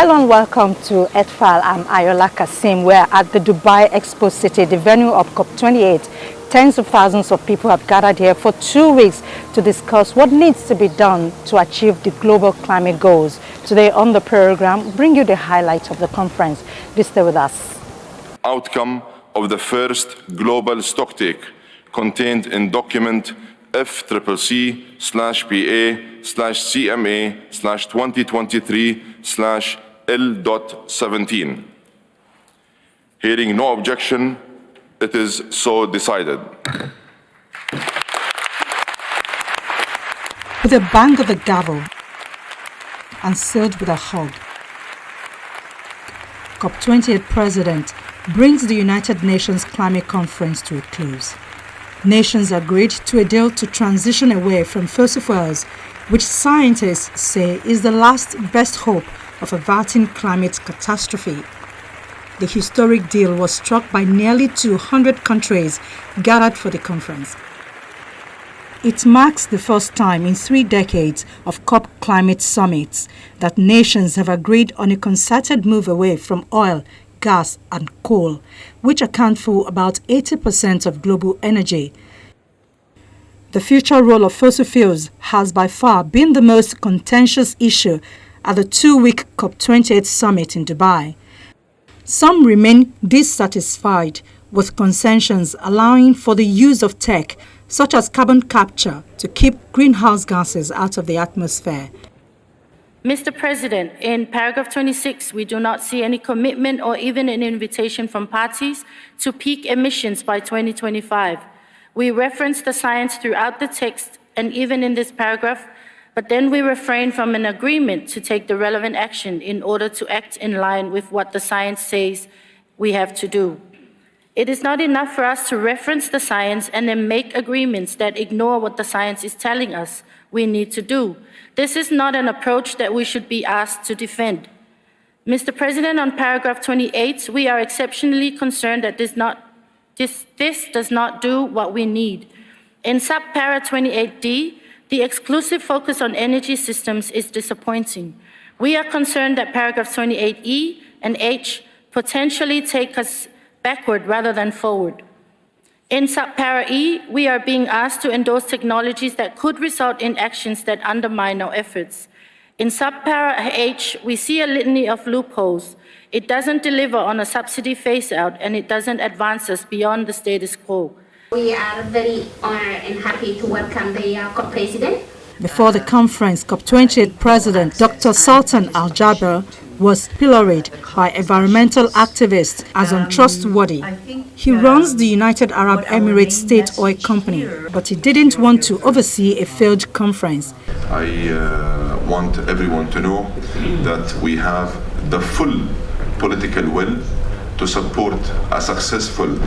Hello and welcome to EdFile. I'm Ayola Kasim. We're at the Dubai Expo City, the venue of COP28. Tens of thousands of people have gathered here for 2 weeks to discuss what needs to be done to achieve the global climate goals. Today on the program, bring you the highlights of the conference. Please stay with us. Outcome of the first global stocktake contained in document FCCC/PA/CMA/2023/L.17. Hearing no objection, it is so decided. With a bang of the gavel and sealed with a hug, COP28 President brings the United Nations Climate Conference to a close. Nations agreed to a deal to transition away from fossil fuels, which scientists say is the last best hope of averting climate catastrophe. The historic deal was struck by nearly 200 countries gathered for the conference. It marks the first time in 3 decades of COP climate summits that nations have agreed on a concerted move away from oil, gas and coal, which account for about 80% of global energy. The future role of fossil fuels has by far been the most contentious issue at the 2-week COP28 summit in Dubai. Some remain dissatisfied with concessions allowing for the use of tech such as carbon capture to keep greenhouse gases out of the atmosphere. Mr. President, in paragraph 26, we do not see any commitment or even an invitation from parties to peak emissions by 2025. We reference the science throughout the text and even in this paragraph, but then we refrain from an agreement to take the relevant action in order to act in line with what the science says we have to do. It is not enough for us to reference the science and then make agreements that ignore what the science is telling us we need to do. This is not an approach that we should be asked to defend. Mr. President, on paragraph 28, we are exceptionally concerned that this does not do what we need. In subpara 28D, the exclusive focus on energy systems is disappointing. We are concerned that paragraphs 28E and H potentially take us backward rather than forward. In subpara E, we are being asked to endorse technologies that could result in actions that undermine our efforts. In subpara H, we see a litany of loopholes. It doesn't deliver on a subsidy phase-out, and it doesn't advance us beyond the status quo. We are very honored and happy to welcome the COP President. Before the conference, COP28 President Dr. Sultan Al-Jaber was pilloried by environmental activists as untrustworthy. He runs the United Arab Emirates State Oil Company, but he didn't want to oversee a failed conference. I want everyone to know that we have the full political will to support a successful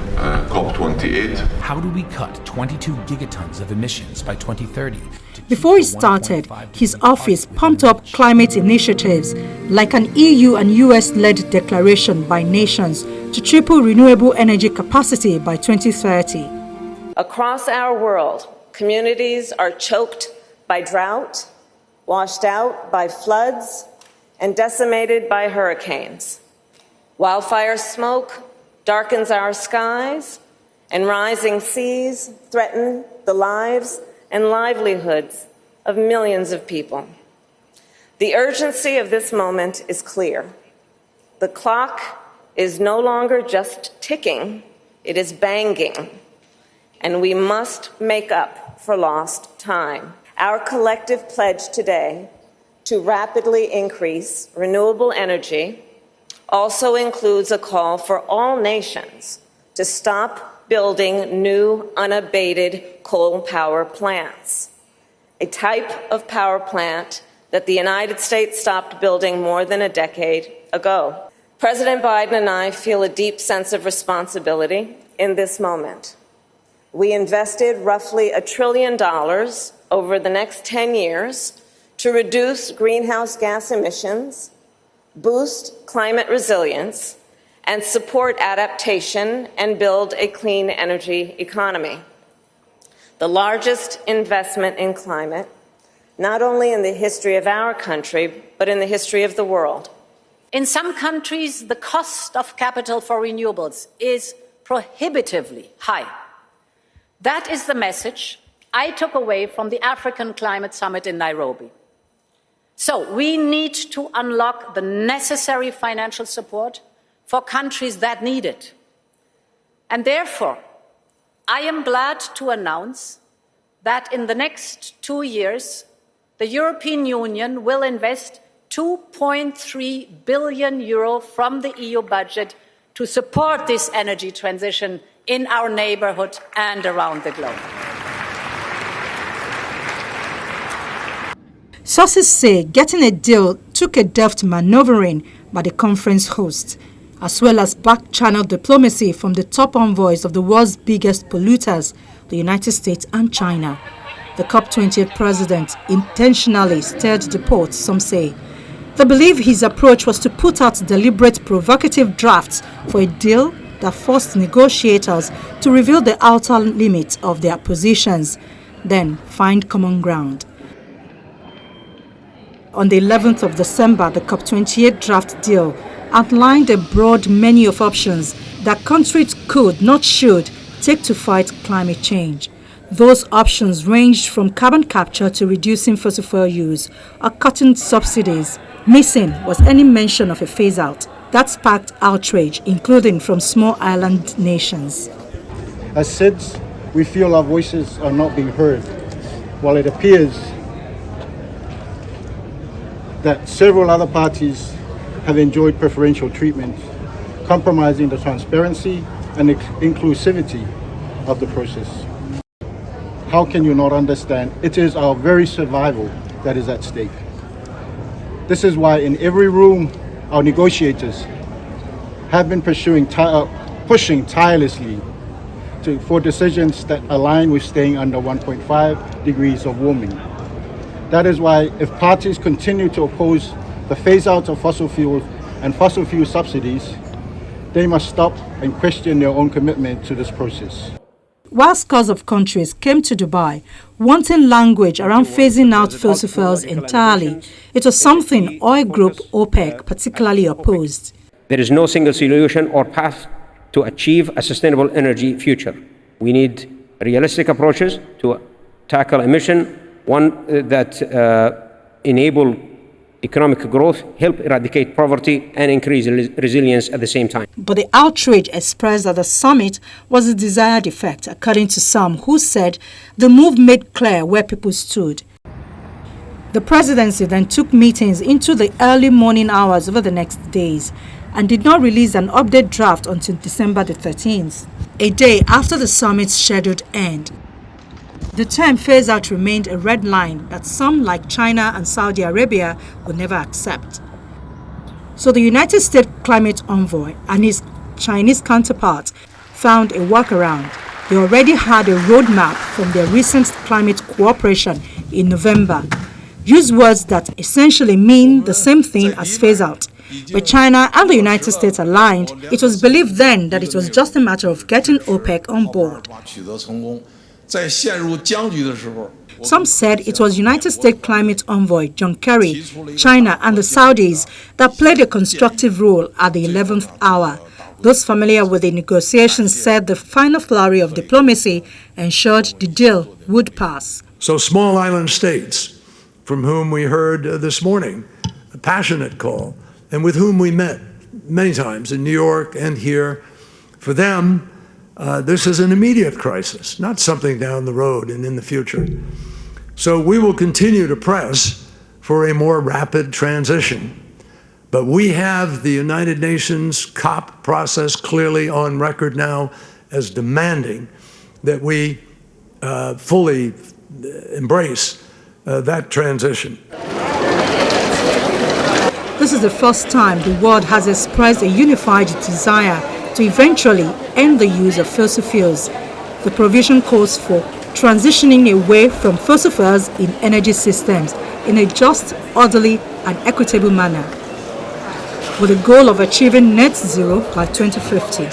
COP28. How do we cut 22 gigatons of emissions by 2030? Before he started, his office pumped up climate initiatives like an EU and US-led declaration by nations to triple renewable energy capacity by 2030. Across our world, communities are choked by drought, washed out by floods, and decimated by hurricanes. Wildfire smoke darkens our skies, and rising seas threaten the lives and livelihoods of millions of people. The urgency of this moment is clear. The clock is no longer just ticking, it is banging, and we must make up for lost time. Our collective pledge today to rapidly increase renewable energy also includes a call for all nations to stop building new unabated coal power plants, a type of power plant that the United States stopped building more than a decade ago. President Biden and I feel a deep sense of responsibility in this moment. We invested roughly $1 trillion over the next 10 years to reduce greenhouse gas emissions, boost climate resilience, and support adaptation and build a clean energy economy. The largest investment in climate, not only in the history of our country, but in the history of the world. In some countries, the cost of capital for renewables is prohibitively high. That is the message I took away from the African Climate Summit in Nairobi. So we need to unlock the necessary financial support for countries that need it. And therefore, I am glad to announce that in the next 2 years, the European Union will invest €2.3 billion from the EU budget to support this energy transition in our neighborhood and around the globe. Sources say getting a deal took a deft maneuvering by the conference host, as well as back-channel diplomacy from the top envoys of the world's biggest polluters, the United States and China. The COP28 president intentionally stirred the pot, some say. They believe his approach was to put out deliberate provocative drafts for a deal that forced negotiators to reveal the outer limits of their positions, then find common ground. On the 11th of December, the COP28 draft deal outlined a broad menu of options that countries could, not should, take to fight climate change. Those options ranged from carbon capture to reducing fossil fuel use or cutting subsidies. Missing was any mention of a phase-out. That sparked outrage, including from small island nations. As SIDS, we feel our voices are not being heard, while it appears that several other parties have enjoyed preferential treatment, compromising the transparency and inclusivity of the process. How can you not understand? It is our very survival that is at stake. This is why in every room, our negotiators have been pushing tirelessly for decisions that align with staying under 1.5 degrees of warming. That is why if parties continue to oppose the phase-out of fossil fuels and fossil fuel subsidies, they must stop and question their own commitment to this process. While scores of countries came to Dubai wanting language around phasing out fossil fuels entirely, it was something oil group OPEC particularly opposed. There is no single solution or path to achieve a sustainable energy future. We need realistic approaches to tackle emission, one that enable economic growth, help eradicate poverty, and increase resilience at the same time. But the outrage expressed at the summit was the desired effect, according to some who said the move made clear where people stood. The presidency then took meetings into the early morning hours over the next days and did not release an update draft until December the 13th, a day after the summit's scheduled end. The term phase-out remained a red line that some, like China and Saudi Arabia, would never accept. So the United States climate envoy and his Chinese counterpart found a workaround. They already had a roadmap from their recent climate cooperation in November. Used words that essentially mean the same thing as phase-out. With China and the United States aligned, it was believed then that it was just a matter of getting OPEC on board. Some said it was United States climate envoy John Kerry, China and the Saudis that played a constructive role at the 11th hour. Those familiar with the negotiations said the final flurry of diplomacy ensured the deal would pass. So small island states, from whom we heard this morning a passionate call, and with whom we met many times in New York and here, for them, this is an immediate crisis, not something down the road and in the future. So we will continue to press for a more rapid transition. But we have the United Nations COP process clearly on record now as demanding that we fully embrace that transition. This is the first time the world has expressed a unified desire to eventually end the use of fossil fuels. The provision calls for transitioning away from fossil fuels in energy systems in a just, orderly and equitable manner, with the goal of achieving net zero by 2050.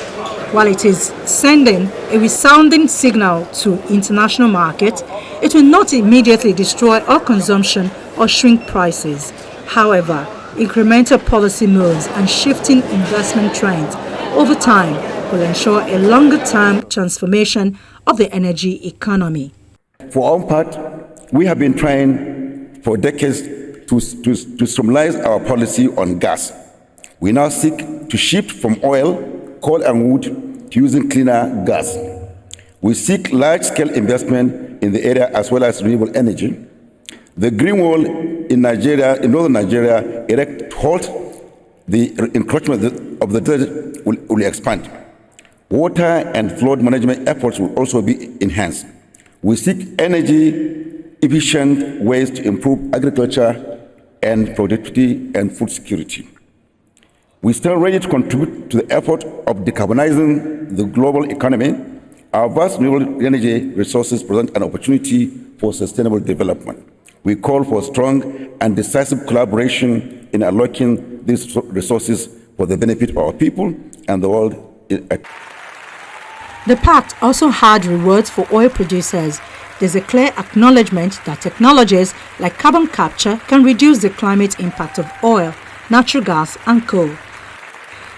While it is sending a resounding signal to international markets, it will not immediately destroy oil consumption or shrink prices. However, incremental policy moves and shifting investment trends over time will ensure a longer-term transformation of the energy economy. For our part, we have been trying for decades to streamline our policy on gas. We now seek to shift from oil, coal and wood to using cleaner gas. We seek large-scale investment in the area as well as renewable energy. The green wall in Nigeria, in northern Nigeria, erect to halt the encroachment of the desert will expand. Water and flood management efforts will also be enhanced. We seek energy-efficient ways to improve agriculture and productivity and food security. We stand ready to contribute to the effort of decarbonizing the global economy. Our vast renewable energy resources present an opportunity for sustainable development. We call for strong and decisive collaboration in unlocking these resources for the benefit of our people and the world. The pact also had rewards for oil producers. There's a clear acknowledgement that technologies like carbon capture can reduce the climate impact of oil, natural gas and coal.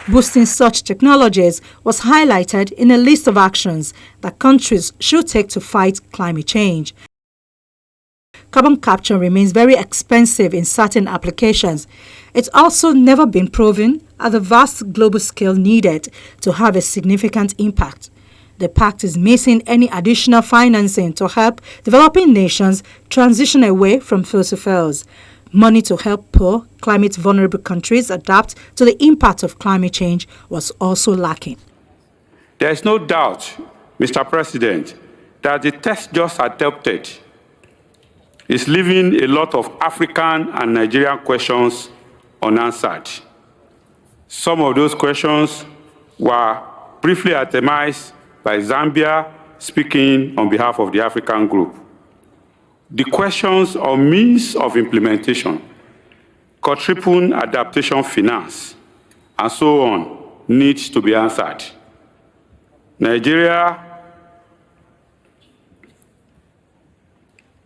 Boosting such technologies was highlighted in a list of actions that countries should take to fight climate change. Carbon capture remains very expensive in certain applications. It's also never been proven at the vast global scale needed to have a significant impact. The pact is missing any additional financing to help developing nations transition away from fossil fuels. Money to help poor, climate-vulnerable countries adapt to the impact of climate change was also lacking. There is no doubt, Mr. President, that the text just adopted is leaving a lot of African and Nigerian questions unanswered. Some of those questions were briefly itemized by Zambia, speaking on behalf of the African group. The questions on means of implementation, quadruple adaptation finance, and so on, need to be answered. Nigeria,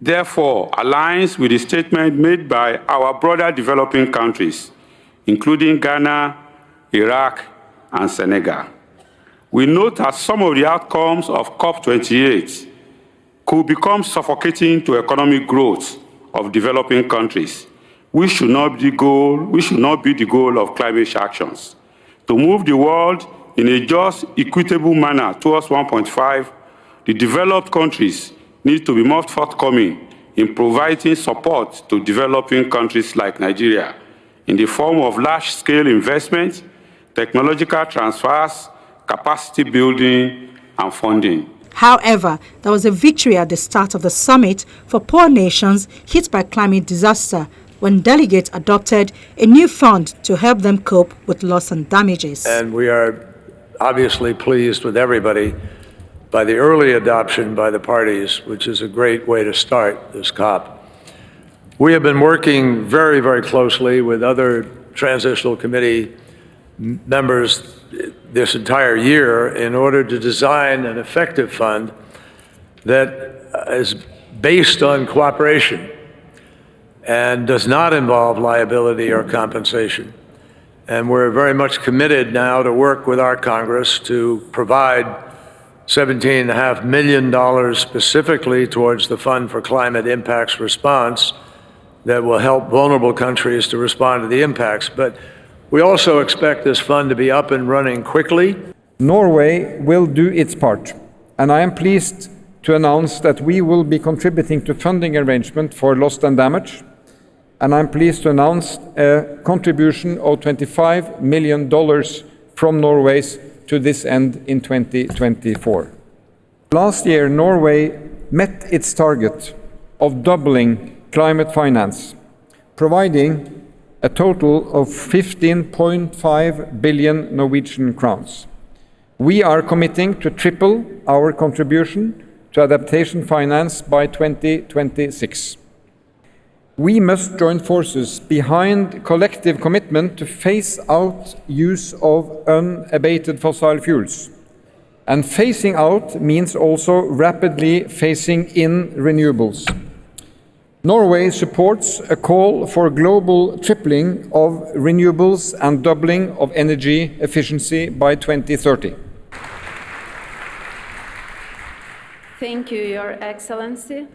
therefore, aligns with the statement made by our broader developing countries, including Ghana, Iraq, and Senegal. We note that some of the outcomes of COP28 could become suffocating to economic growth of developing countries, which should not be the goal of climate actions. To move the world in a just, equitable manner towards 1.5, the developed countries need to be more forthcoming in providing support to developing countries like Nigeria in the form of large-scale investment, technological transfers, capacity building, and funding. However, there was a victory at the start of the summit for poor nations hit by climate disaster when delegates adopted a new fund to help them cope with loss and damages. And we are obviously pleased with everybody by the early adoption by the parties, which is a great way to start this COP. We have been working very, very closely with other Transitional Committee members this entire year in order to design an effective fund that is based on cooperation and does not involve liability or compensation. And we're very much committed now to work with our Congress to provide $17.5 million specifically towards the Fund for Climate Impacts Response that will help vulnerable countries to respond to the impacts. But we also expect this fund to be up and running quickly. Norway will do its part, and I am pleased to announce that we will be contributing to funding arrangement for loss and damage, and I'm pleased to announce a contribution of $25 million from Norway to this end in 2024. Last year, Norway met its target of doubling climate finance, providing a total of 15.5 billion Norwegian crowns. We are committing to triple our contribution to adaptation finance by 2026. We must join forces behind collective commitment to phase out use of unabated fossil fuels. And phasing out means also rapidly phasing in renewables. Norway supports a call for a global tripling of renewables and doubling of energy efficiency by 2030. Thank you, Your Excellency.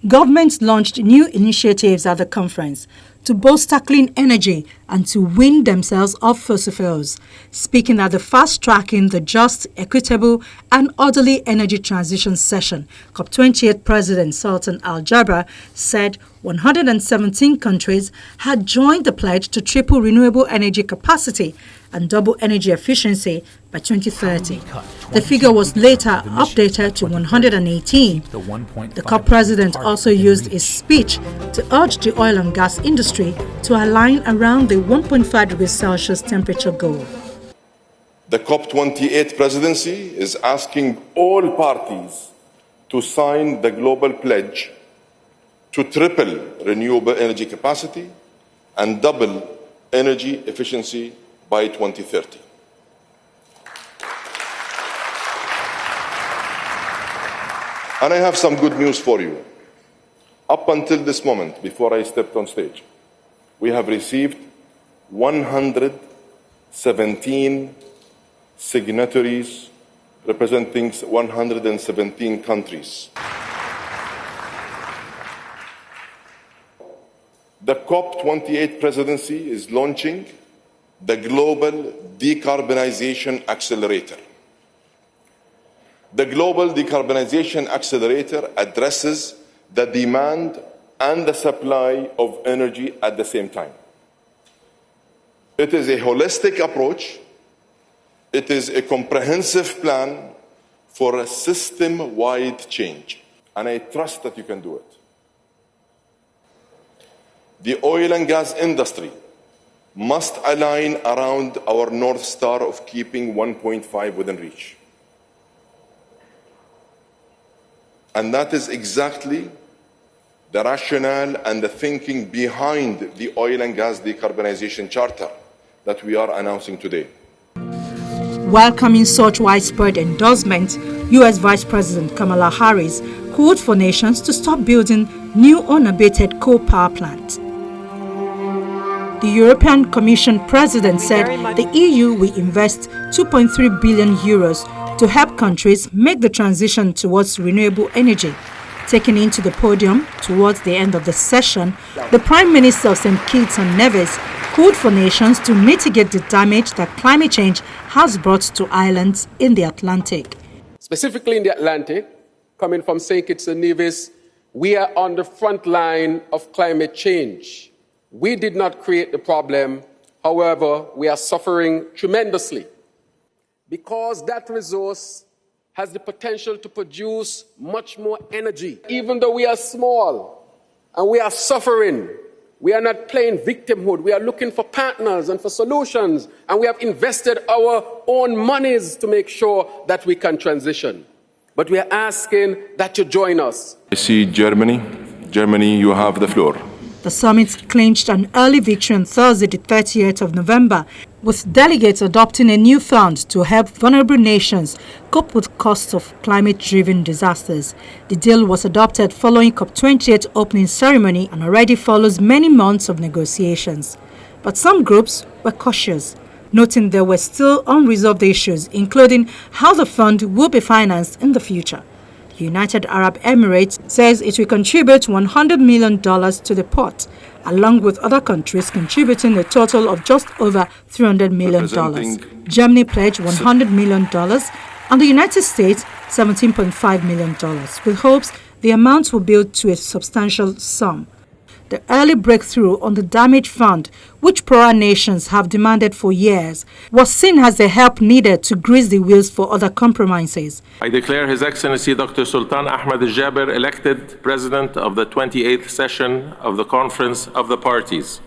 Governments launched new initiatives at the conference to bolster clean energy and to wean themselves off fossil fuels. Speaking at the fast-tracking the just, equitable and orderly energy transition session, COP28 President Sultan Al Jaber said 117 countries had joined the pledge to triple renewable energy capacity and double energy efficiency by 2030. The figure was later updated to 118. The COP president also used his speech to urge the oil and gas industry to align around the 1.5 degrees Celsius temperature goal. The COP28 presidency is asking all parties to sign the global pledge to triple renewable energy capacity and double energy efficiency by 2030. And I have some good news for you. Up until this moment, before I stepped on stage, we have received 117 signatories representing 117 countries. The COP28 presidency is launching the Global Decarbonization Accelerator. The Global Decarbonization Accelerator addresses the demand and the supply of energy at the same time. It is a holistic approach. It is a comprehensive plan for a system-wide change, and I trust that you can do it. The oil and gas industry must align around our North Star of keeping 1.5 within reach. And that is exactly the rationale and the thinking behind the Oil and Gas Decarbonization Charter that we are announcing today. Welcoming such widespread endorsement, U.S. Vice President Kamala Harris called for nations to stop building new unabated coal power plants. The European Commission President said the EU will invest 2.3 billion euros to help countries make the transition towards renewable energy. Taken into the podium towards the end of the session, the Prime Minister of St. Kitts and Nevis called for nations to mitigate the damage that climate change has brought to islands in the Atlantic. Specifically in the Atlantic, coming from St. Kitts and Nevis, we are on the front line of climate change. We did not create the problem. However, we are suffering tremendously because that resource has the potential to produce much more energy. Even though we are small and we are suffering, we are not playing victimhood. We are looking for partners and for solutions, and we have invested our own monies to make sure that we can transition. But we are asking that you join us. I see Germany. Germany, you have the floor. The summit clinched an early victory on Thursday, the 30th of November, with delegates adopting a new fund to help vulnerable nations cope with costs of climate-driven disasters. The deal was adopted following COP28 opening ceremony and already follows many months of negotiations. But some groups were cautious, noting there were still unresolved issues, including how the fund will be financed in the future. The United Arab Emirates says it will contribute $100 million to the pot, along with other countries contributing a total of just over $300 million. Germany pledged $100 million and the United States $17.5 million, with hopes the amount will build to a substantial sum. The early breakthrough on the damage fund, which poorer nations have demanded for years, was seen as the help needed to grease the wheels for other compromises. I declare His Excellency Dr. Sultan Ahmed Al-Jaber elected President of the 28th session of the Conference of the Parties.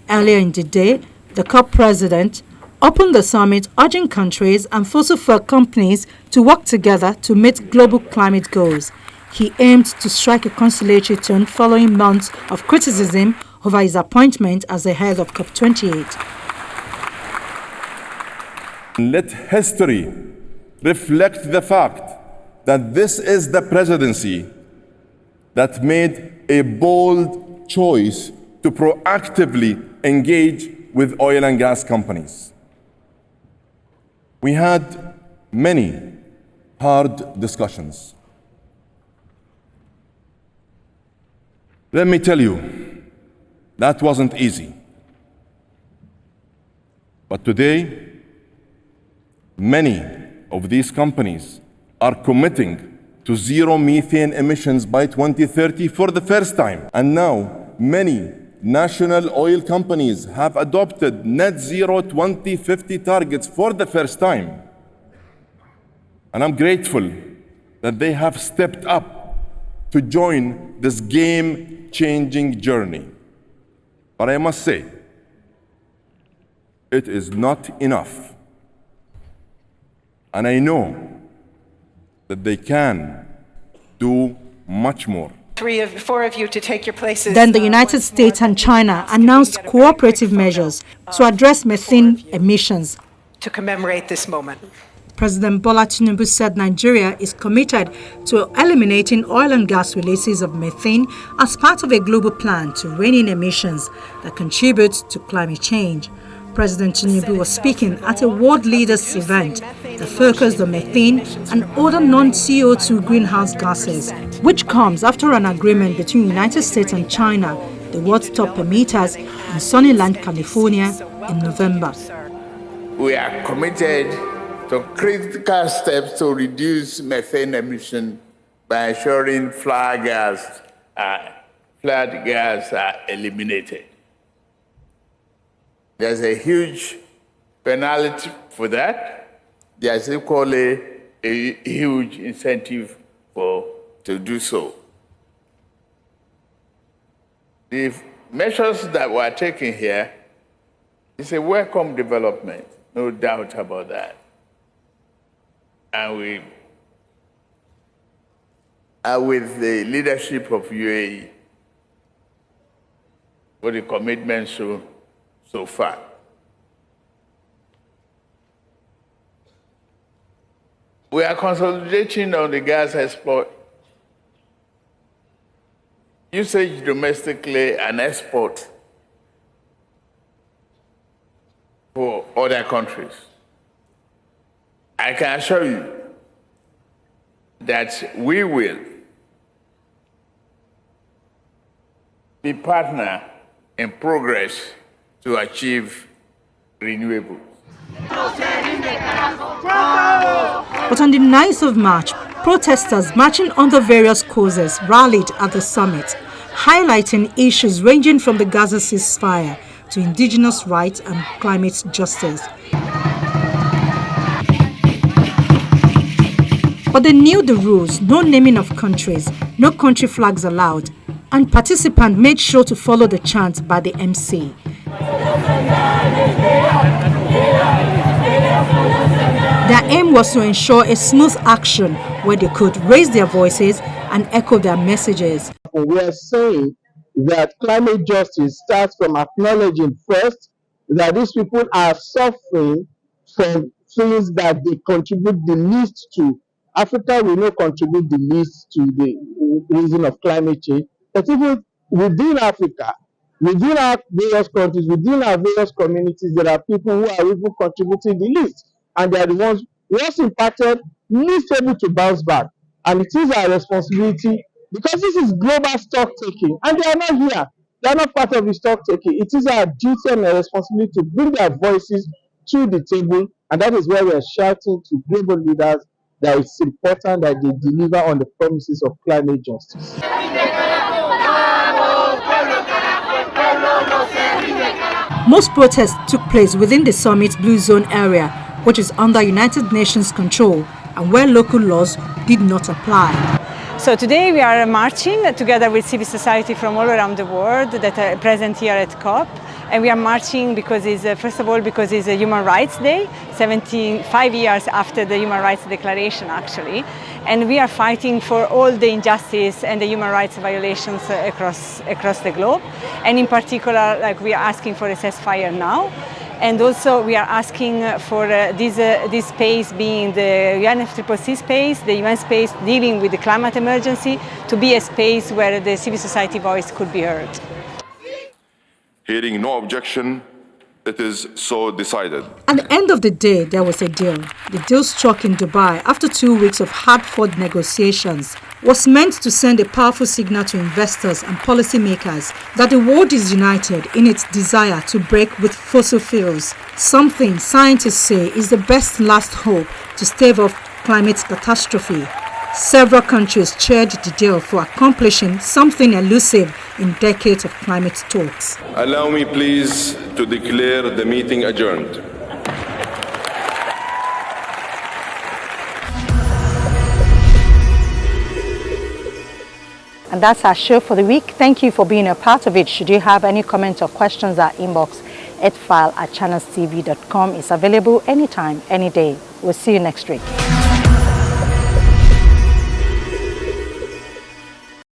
Earlier in the day, the COP president opened the summit urging countries and fossil fuel companies to work together to meet global climate goals. He aimed to strike a conciliatory tone following months of criticism over his appointment as the head of COP28. Let history reflect the fact that this is the presidency that made a bold choice to proactively engage with oil and gas companies. We had many hard discussions. Let me tell you, that wasn't easy. But today, many of these companies are committing to zero methane emissions by 2030 for the first time. And now, many national oil companies have adopted net zero 2050 targets for the first time. And I'm grateful that they have stepped up to join this game-changing journey. But I must say, it is not enough. And I know that they can do much more. Four of you to take your places. Then the United States and China announced cooperative measures to address methane emissions. To commemorate this moment, President Bola Tinubu said Nigeria is committed to eliminating oil and gas releases of methane as part of a global plan to rein in emissions that contribute to climate change. President Tinubu was speaking at a world leaders event that focused on methane and other non-CO2 greenhouse gases, which comes after an agreement between the United States and China, the world's top emitters, in Sunnyland, California, in November. We are committed to critical steps to reduce methane emission by ensuring flood gas are eliminated. There's a huge penalty for that. There's equally a huge incentive to do so. The measures that we're taking here is a welcome development, no doubt about that. And we are with the leadership of UAE for the commitment so far. We are consolidating on the gas export, usage domestically and export for other countries. I can assure you that we will be partner in progress to achieve renewables. But on the 9th of March, protesters marching under various causes rallied at the summit, highlighting issues ranging from the Gaza ceasefire to indigenous rights and climate justice. But they knew the rules: no naming of countries, no country flags allowed, and participants made sure to follow the chant by the MC. Their aim was to ensure a smooth action where they could raise their voices and echo their messages. We are saying that climate justice starts from acknowledging first that these people are suffering from things that they contribute the least to. Africa will not contribute the least to the reason of climate change, but even within Africa, within our various countries, within our various communities, there are people who are even contributing the least, and they are the ones most impacted, least able to bounce back. And it is our responsibility, because this is global stock taking, and they are not here. They are not part of the stock taking. It is our duty and our responsibility to bring their voices to the table, and that is why we are shouting to global leaders that it's important that they deliver on the promises of climate justice. Most protests took place within the summit's Blue Zone area, which is under United Nations control and where local laws did not apply. So today we are marching together with civil society from all around the world that are present here at COP. And we are marching because first of all, because it's a Human Rights Day, 75 years after the Human Rights Declaration, actually. And we are fighting for all the injustice and the human rights violations across the globe. And in particular, like, we are asking for a ceasefire now. And also we are asking for this space being the UNFCCC space, the UN space dealing with the climate emergency, to be a space where the civil society voice could be heard. Hearing no objection, it is so decided. At the end of the day, there was a deal. The deal struck in Dubai after 2 weeks of hard-fought negotiations was meant to send a powerful signal to investors and policymakers that the world is united in its desire to break with fossil fuels, something scientists say is the best last hope to stave off climate catastrophe. Several countries cheered the deal for accomplishing something elusive in decades of climate talks. Allow me, please, to declare the meeting adjourned. And that's our show for the week. Thank you for being a part of it. Should you have any comments or questions, our inbox @file@channelstv.com is available anytime, any day. We'll see you next week.